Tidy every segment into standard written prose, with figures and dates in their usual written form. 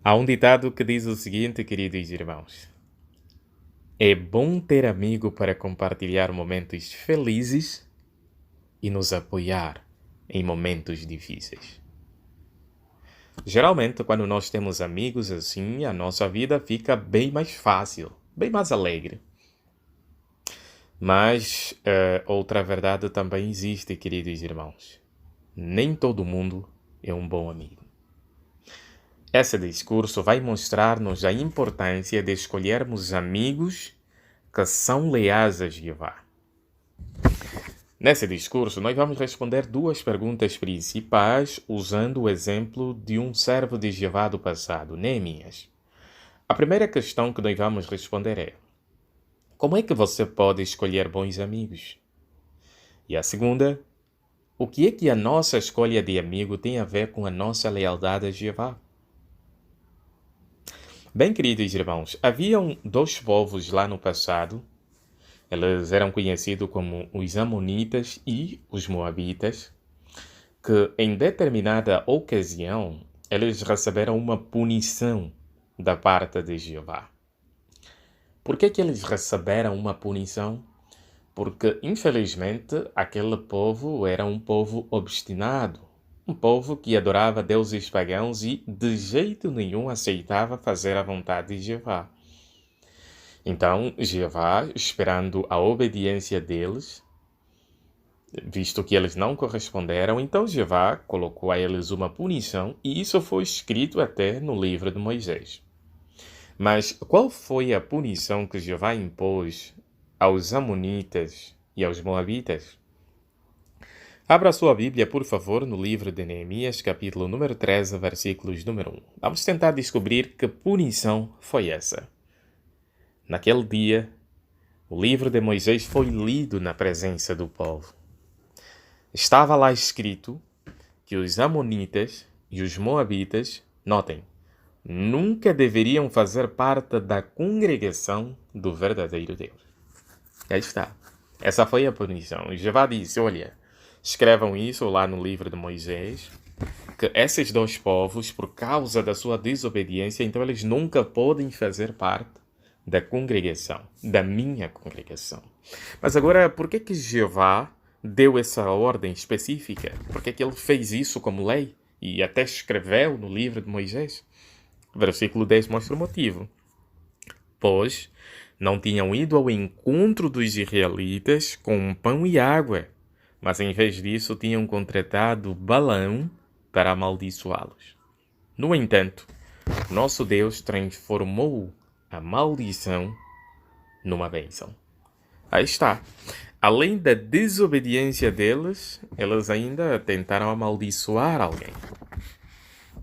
Há um ditado que diz o seguinte, queridos irmãos: é bom ter amigo para compartilhar momentos felizes e nos apoiar em momentos difíceis. Geralmente, quando nós temos amigos assim, a nossa vida fica bem mais fácil, bem mais alegre. Mas outra verdade também existe, queridos irmãos: nem todo mundo é um bom amigo. Esse discurso vai mostrar-nos a importância de escolhermos amigos que são leais a Jeová. Nesse discurso, nós vamos responder duas perguntas principais usando o exemplo de um servo de Jeová do passado, Neemias. A primeira questão que nós vamos responder é: como é que você pode escolher bons amigos? E a segunda: o que é que a nossa escolha de amigo tem a ver com a nossa lealdade a Jeová? Bem, queridos irmãos, haviam dois povos lá no passado. Eles eram conhecidos como os Amonitas e os Moabitas, que em determinada ocasião eles receberam uma punição da parte de Jeová. Por que eles receberam uma punição? Porque, infelizmente, aquele povo era um povo obstinado, um povo que adorava deuses pagãos e de jeito nenhum aceitava fazer a vontade de Jeová. Então, Jeová, esperando a obediência deles, visto que eles não corresponderam, então Jeová colocou a eles uma punição, e isso foi escrito até no livro de Moisés. Mas qual foi a punição que Jeová impôs aos Amonitas e aos Moabitas? Abra sua Bíblia, por favor, no livro de Neemias, capítulo número 13, versículos número 1. Vamos tentar descobrir que punição foi essa. Naquele dia, o livro de Moisés foi lido na presença do povo. Estava lá escrito que os Amonitas e os Moabitas, notem, nunca deveriam fazer parte da congregação do verdadeiro Deus. Aí está. Essa foi a punição. Jeová disse: olha, escrevam isso lá no livro de Moisés, que esses dois povos, por causa da sua desobediência, então eles nunca podem fazer parte da congregação, da minha congregação. Mas agora, por que Jeová deu essa ordem específica? Por que ele fez isso como lei e até escreveu no livro de Moisés? Versículo 10 mostra o motivo. Pois não tinham ido ao encontro dos israelitas com pão e água, mas em vez disso tinham contratado Balaão para amaldiçoá-los. No entanto, nosso Deus transformou a maldição numa bênção. Aí está. Além da desobediência deles, eles ainda tentaram amaldiçoar alguém.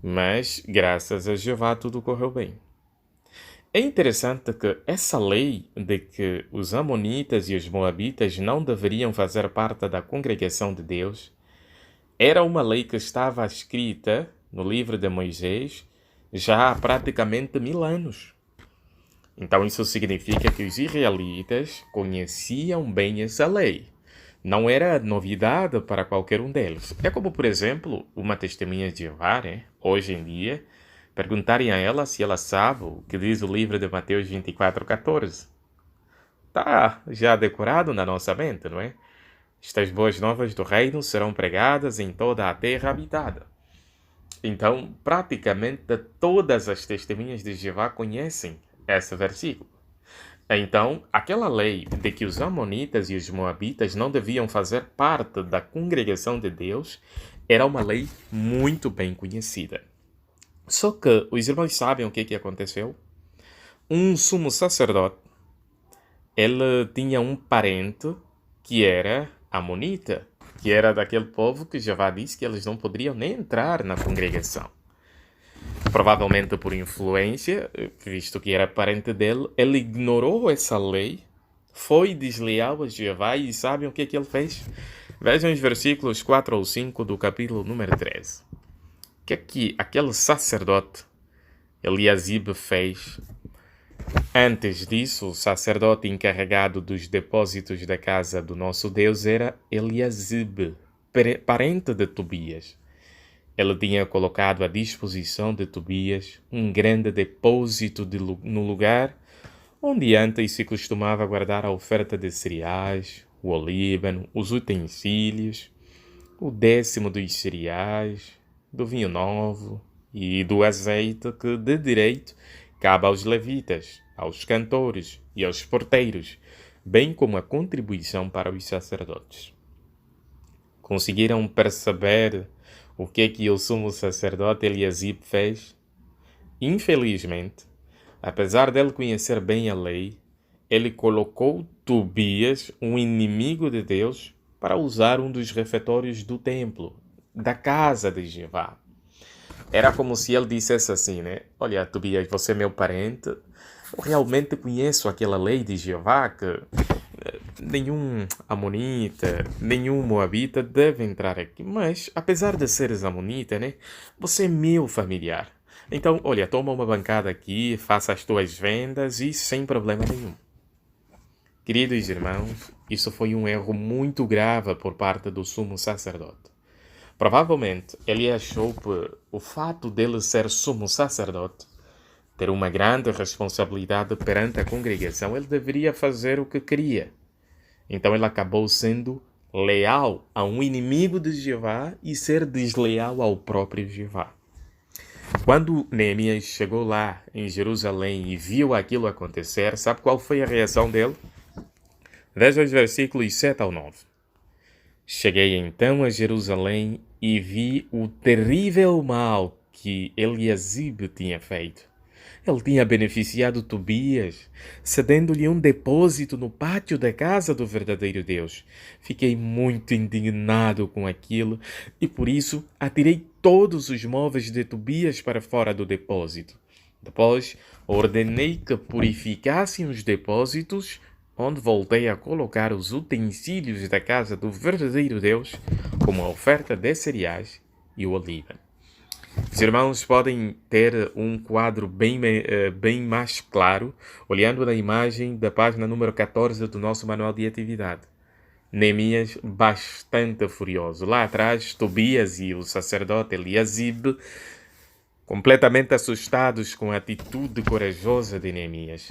Mas, graças a Jeová, tudo correu bem. É interessante que essa lei de que os Amonitas e os Moabitas não deveriam fazer parte da congregação de Deus era uma lei que estava escrita no livro de Moisés já há praticamente 1000 anos. Então isso significa que os israelitas conheciam bem essa lei. Não era novidade para qualquer um deles. É como, por exemplo, uma testemunha de Jeová, hoje em dia, perguntarem a ela se ela sabe o que diz o livro de Mateus 24:14. Está já decorado na nossa mente, não é? Estas boas novas do reino serão pregadas em toda a terra habitada. Então, praticamente todas as testemunhas de Jeová conhecem esse versículo. Então, aquela lei de que os Amonitas e os Moabitas não deviam fazer parte da congregação de Deus era uma lei muito bem conhecida. Só que os irmãos sabem o que aconteceu? Um sumo sacerdote, ele tinha um parente que era amonita, que era daquele povo que Jeová disse que eles não poderiam nem entrar na congregação. Provavelmente por influência, visto que era parente dele, ele ignorou essa lei, foi desleal a Jeová e sabem o que ele fez? Vejam os versículos 4 ou 5 do capítulo número 13. O que aquele sacerdote Eliasibe fez? Antes disso, o sacerdote encarregado dos depósitos da casa do nosso Deus era Eliasibe, parente de Tobias. Ele tinha colocado à disposição de Tobias um grande depósito no lugar onde antes se costumava guardar a oferta de cereais, o olíbano, os utensílios, o 10º dos cereais, do vinho novo e do azeite que, de direito, cabe aos levitas, aos cantores e aos porteiros, bem como a contribuição para os sacerdotes. Conseguiram perceber o que o sumo sacerdote Eliasibe fez? Infelizmente, apesar dele conhecer bem a lei, ele colocou Tobias, um inimigo de Deus, para usar um dos refeitórios do templo, da casa de Jeová. Era como se ele dissesse assim, né? Olha, Tobias, você é meu parente, eu realmente conheço aquela lei de Jeová que nenhum amonita, nenhum moabita deve entrar aqui. Mas, apesar de seres amonita, né? Você é meu familiar. Então, olha, toma uma bancada aqui, faça as tuas vendas e sem problema nenhum. Queridos irmãos, isso foi um erro muito grave por parte do sumo sacerdote. Provavelmente, ele achou que o fato dele ser sumo sacerdote, ter uma grande responsabilidade perante a congregação, ele deveria fazer o que queria. Então ele acabou sendo leal a um inimigo de Jeová e ser desleal ao próprio Jeová. Quando Neemias chegou lá em Jerusalém e viu aquilo acontecer, sabe qual foi a reação dele? Veja os versículos 7 ao 9. Cheguei então a Jerusalém e vi o terrível mal que Eliasibe tinha feito. Ele tinha beneficiado Tobias, cedendo-lhe um depósito no pátio da casa do verdadeiro Deus. Fiquei muito indignado com aquilo e por isso atirei todos os móveis de Tobias para fora do depósito. Depois ordenei que purificassem os depósitos, onde voltei a colocar os utensílios da casa do verdadeiro Deus, como a oferta de cereais e o olíbano. Os irmãos podem ter um quadro bem mais claro olhando na imagem da página número 14 do nosso manual de atividade. Neemias bastante furioso. Lá atrás, Tobias e o sacerdote Eliasibe completamente assustados com a atitude corajosa de Neemias.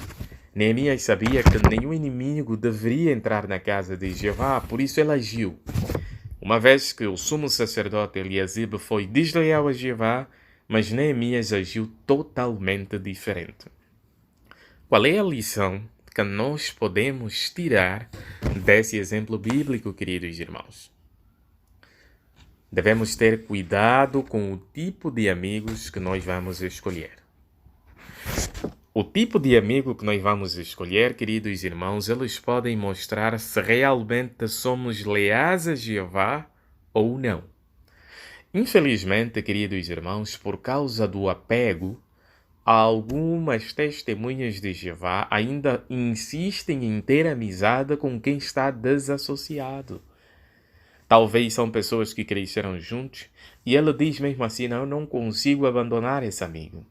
Neemias sabia que nenhum inimigo deveria entrar na casa de Jeová, por isso ele agiu. Uma vez que o sumo sacerdote Eliasibe foi desleal a Jeová, mas Neemias agiu totalmente diferente. Qual é a lição que nós podemos tirar desse exemplo bíblico, queridos irmãos? Devemos ter cuidado com o tipo de amigos que nós vamos escolher. O tipo de amigo que nós vamos escolher, queridos irmãos, eles podem mostrar se realmente somos leais a Jeová ou não. Infelizmente, queridos irmãos, por causa do apego, algumas testemunhas de Jeová ainda insistem em ter amizade com quem está desassociado. Talvez são pessoas que cresceram juntos e ele diz mesmo assim, não, eu não consigo abandonar esse amigo.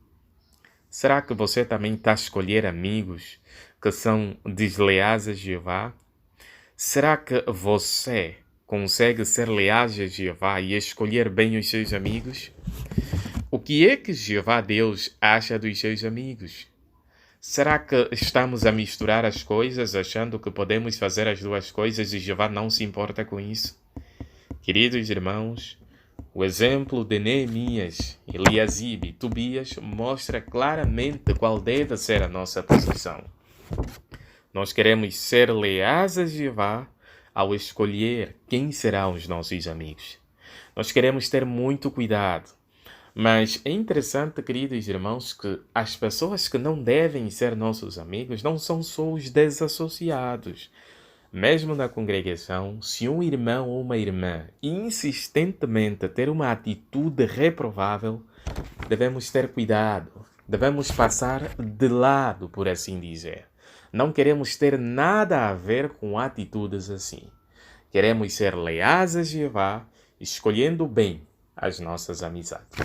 Será que você também está a escolher amigos que são desleais a Jeová? Será que você consegue ser leal a Jeová e escolher bem os seus amigos? O que é que Jeová Deus acha dos seus amigos? Será que estamos a misturar as coisas achando que podemos fazer as duas coisas e Jeová não se importa com isso? Queridos irmãos, o exemplo de Neemias, Eliasibe e Tobias mostra claramente qual deve ser a nossa posição. Nós queremos ser leais a Jeová ao escolher quem serão os nossos amigos. Nós queremos ter muito cuidado. Mas é interessante, queridos irmãos, que as pessoas que não devem ser nossos amigos não são só os desassociados. Mesmo na congregação, se um irmão ou uma irmã insistentemente ter uma atitude reprovável, devemos ter cuidado, devemos passar de lado, por assim dizer. Não queremos ter nada a ver com atitudes assim. Queremos ser leais a Jeová, escolhendo bem as nossas amizades.